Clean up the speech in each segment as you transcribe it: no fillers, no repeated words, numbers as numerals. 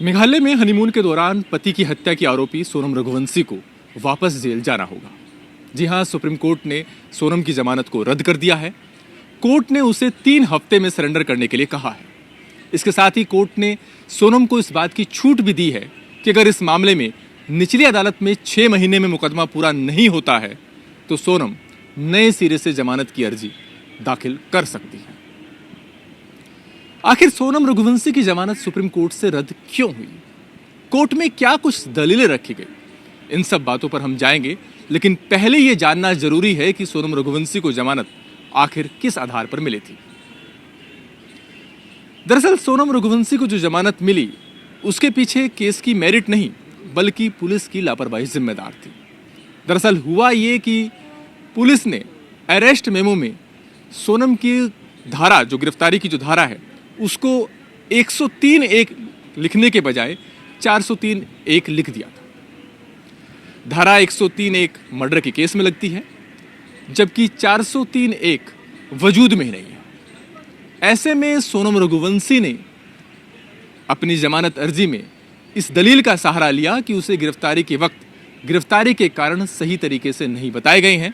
मेघालय में हनीमून के दौरान पति की हत्या की आरोपी सोनम रघुवंशी को वापस जेल जाना होगा। जी हां, सुप्रीम कोर्ट ने सोनम की जमानत को रद्द कर दिया है। कोर्ट ने उसे 3 हफ्ते में सरेंडर करने के लिए कहा है। इसके साथ ही कोर्ट ने सोनम को इस बात की छूट भी दी है कि अगर इस मामले में निचली अदालत में 6 महीने में मुकदमा पूरा नहीं होता है तो सोनम नए सिरे से जमानत की अर्जी दाखिल कर सकती है। आखिर सोनम रघुवंशी की जमानत सुप्रीम कोर्ट से रद्द क्यों हुई? कोर्ट में क्या कुछ दलीलें रखी गई? इन सब बातों पर हम जाएंगे, लेकिन पहले यह जानना जरूरी है कि सोनम रघुवंशी को जमानत आखिर किस आधार पर मिली थी। दरअसल सोनम रघुवंशी को जो जमानत मिली उसके पीछे केस की मेरिट नहीं बल्कि पुलिस की लापरवाही जिम्मेदार थी। दरअसल हुआ ये कि पुलिस ने अरेस्ट मेमो में सोनम की धारा, जो गिरफ्तारी की जो धारा है, उसको 103(1) लिखने के बजाय 403(1) लिख दिया था। धारा 103(1) मर्डर के केस में लगती है, जबकि 403(1) वजूद में ही नहीं है। ऐसे में सोनम रघुवंशी ने अपनी जमानत अर्जी में इस दलील का सहारा लिया कि उसे गिरफ्तारी के वक्त गिरफ्तारी के कारण सही तरीके से नहीं बताए गए हैं,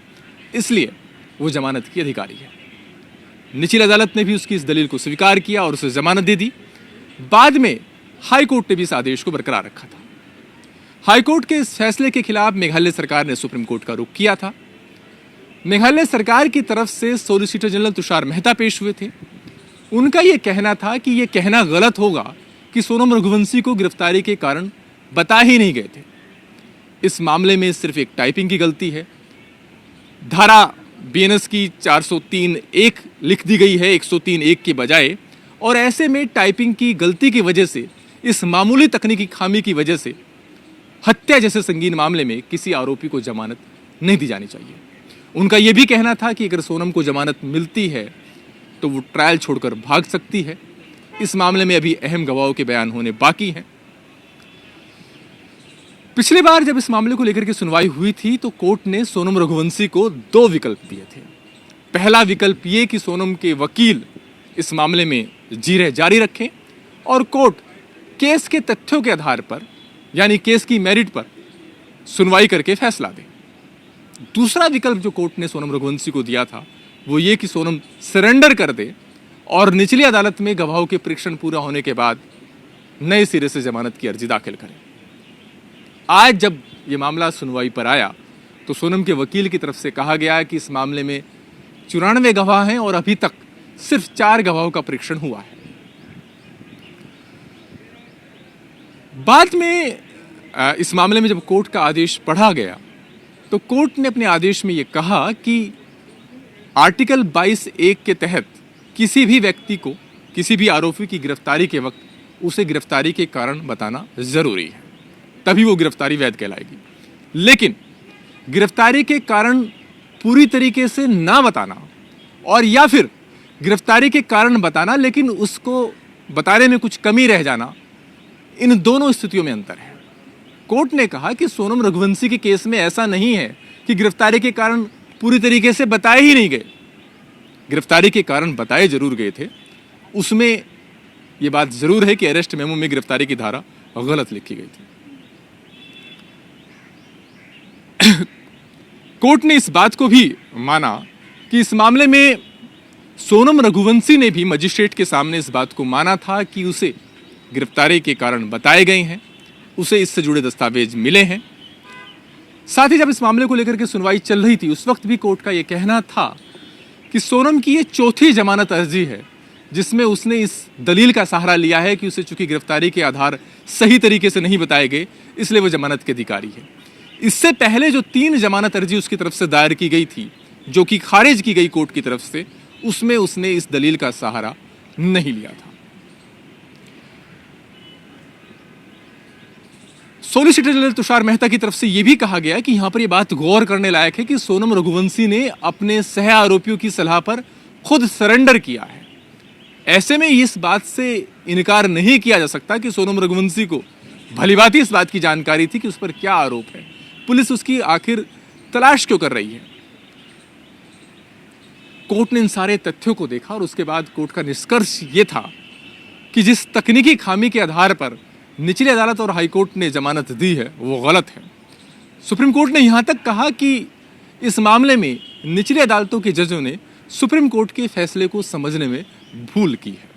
इसलिए वो जमानत की अधिकारी है। निचली अदालत ने भी उसकी इस दलील को स्वीकार किया और उसे जमानत दे दी। बाद में हाई कोर्ट ने भी इस आदेश को बरकरार रखा था। हाई कोर्ट के इस फैसले के खिलाफ मेघालय सरकार ने सुप्रीम कोर्ट का रुख किया था। मेघालय सरकार की तरफ से सॉलिसिटर जनरल तुषार मेहता पेश हुए थे। उनका यह कहना था कि यह कहना गलत होगा कि सोनम रघुवंशी को गिरफ्तारी के कारण बता ही नहीं गए थे। इस मामले में सिर्फ एक टाइपिंग की गलती है। धारा बीएनएस की 403(1) लिख दी गई है 103(1) के बजाय, और ऐसे में टाइपिंग की गलती की वजह से, इस मामूली तकनीकी खामी की वजह से हत्या जैसे संगीन मामले में किसी आरोपी को जमानत नहीं दी जानी चाहिए। उनका यह भी कहना था कि अगर सोनम को जमानत मिलती है तो वो ट्रायल छोड़कर भाग सकती है। इस मामले में अभी अहम गवाहों के बयान होने बाकी हैं। पिछली बार जब इस मामले को लेकर के सुनवाई हुई थी तो कोर्ट ने सोनम रघुवंशी को 2 विकल्प दिए थे। पहला विकल्प ये कि सोनम के वकील इस मामले में जीरे जारी रखें और कोर्ट केस के तथ्यों के आधार पर, यानी केस की मेरिट पर सुनवाई करके फैसला दे। दूसरा विकल्प जो कोर्ट ने सोनम रघुवंशी को दिया था वो ये कि सोनम सरेंडर कर दे और निचली अदालत में गवाहों के परीक्षण पूरा होने के बाद नए सिरे से जमानत की अर्जी दाखिल करें। आज जब ये मामला सुनवाई पर आया तो सोनम के वकील की तरफ से कहा गया कि इस मामले में 94 गवाह हैं और अभी तक सिर्फ 4 गवाहों का परीक्षण हुआ है। बाद में इस मामले में जब कोर्ट का आदेश पढ़ा गया तो कोर्ट ने अपने आदेश में यह कहा कि आर्टिकल 22(1) के तहत किसी भी व्यक्ति को, किसी भी आरोपी की गिरफ्तारी के वक्त उसे गिरफ्तारी के कारण बताना जरूरी है, तभी वो गिरफ्तारी वैध कहलाएगी। लेकिन गिरफ्तारी के कारण पूरी तरीके से ना बताना और या फिर गिरफ्तारी के कारण बताना लेकिन उसको बताने में कुछ कमी रह जाना, इन दोनों स्थितियों में अंतर है। कोर्ट ने कहा कि सोनम रघुवंशी के केस में ऐसा नहीं है कि गिरफ्तारी के कारण पूरी तरीके से बताए ही नहीं गए। गिरफ्तारी के कारण बताए जरूर गए थे। उसमें यह बात जरूर है कि अरेस्ट मेमो में गिरफ्तारी की धारा गलत लिखी गई थी। कोर्ट ने इस बात को भी माना कि इस मामले में सोनम रघुवंशी ने भी मजिस्ट्रेट के सामने इस बात को माना था कि उसे गिरफ्तारी के कारण बताए गए हैं, उसे इससे जुड़े दस्तावेज मिले हैं। साथ ही जब इस मामले को लेकर के सुनवाई चल रही थी उस वक्त भी कोर्ट का यह कहना था कि सोनम की ये 4थी जमानत अर्जी है जिसमें उसने इस दलील का सहारा लिया है कि उसे चूंकि गिरफ्तारी के आधार सही तरीके से नहीं बताए गए इसलिए वो जमानत के अधिकारी है। इससे पहले जो 3 जमानत अर्जी उसकी तरफ से दायर की गई थी जो कि खारिज की गई कोर्ट की तरफ से, उसमें उसने इस दलील का सहारा नहीं लिया था। सॉलिसिटर जनरल तुषार मेहता की तरफ से यह भी कहा गया कि यहां पर यह बात गौर करने लायक है कि सोनम रघुवंशी ने अपने सह आरोपियों की सलाह पर खुद सरेंडर किया है। ऐसे में इस बात से इनकार नहीं किया जा सकता कि सोनम रघुवंशी को भलीभांति इस बात की जानकारी थी कि उस पर क्या आरोप है, पुलिस उसकी आखिर तलाश क्यों कर रही है। कोर्ट ने इन सारे तथ्यों को देखा और उसके बाद कोर्ट का निष्कर्ष यह था कि जिस तकनीकी खामी के आधार पर निचली अदालत और हाईकोर्ट ने जमानत दी है वो गलत है। सुप्रीम कोर्ट ने यहां तक कहा कि इस मामले में निचली अदालतों के जजों ने सुप्रीम कोर्ट के फैसले को समझने में भूल की है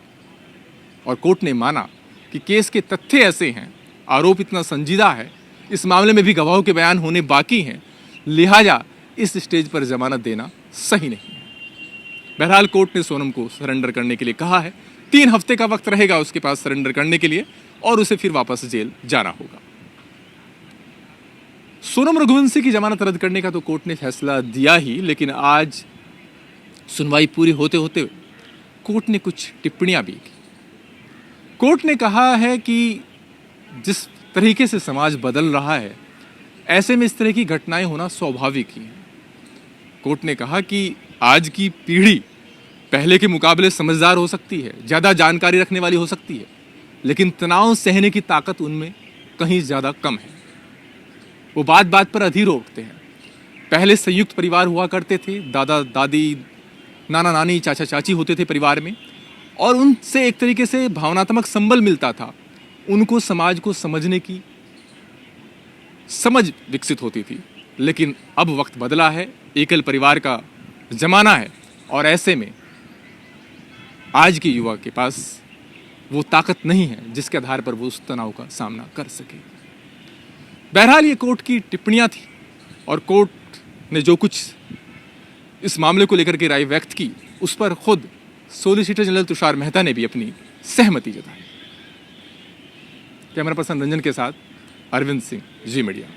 और कोर्ट ने माना कि केस के तथ्य ऐसे हैं, आरोप इतना संजीदा है, इस मामले में भी गवाहों के बयान होने बाकी हैं, लिहाजा इस स्टेज पर जमानत देना सही नहीं है। बहरहाल कोर्ट ने सोनम को सरेंडर करने के लिए कहा है। 3 हफ्ते का वक्त रहेगा उसके पास सरेंडर करने के लिए और उसे फिर वापस जेल जाना होगा। सोनम रघुवंशी की जमानत रद्द करने का तो कोर्ट ने फैसला दिया ही, लेकिन आज सुनवाई पूरी होते होते कोर्ट ने कुछ टिप्पणियां भी की। कोर्ट ने कहा है कि जिस तरीके से समाज बदल रहा है, ऐसे में इस तरह की घटनाएं होना स्वाभाविक ही है। कोर्ट ने कहा कि आज की पीढ़ी पहले के मुकाबले समझदार हो सकती है, ज़्यादा जानकारी रखने वाली हो सकती है, लेकिन तनाव सहने की ताकत उनमें कहीं ज़्यादा कम है। वो बात बात पर अधीर उठते हैं। पहले संयुक्त परिवार हुआ करते थे, दादा दादी, नाना नानी, चाचा चाची होते थे परिवार में, और उनसे एक तरीके से भावनात्मक संबल मिलता था। उनको समाज को समझने की समझ विकसित होती थी। लेकिन अब वक्त बदला है, एकल परिवार का जमाना है, और ऐसे में आज के युवा के पास वो ताकत नहीं है जिसके आधार पर वो उस तनाव का सामना कर सके। बहरहाल ये कोर्ट की टिप्पणियां थी और कोर्ट ने जो कुछ इस मामले को लेकर के राय व्यक्त की, उस पर खुद सॉलिसिटर जनरल तुषार मेहता ने भी अपनी सहमति जताई। कैमरा पर्सन रंजन के साथ अरविंद सिंह, जी मीडिया।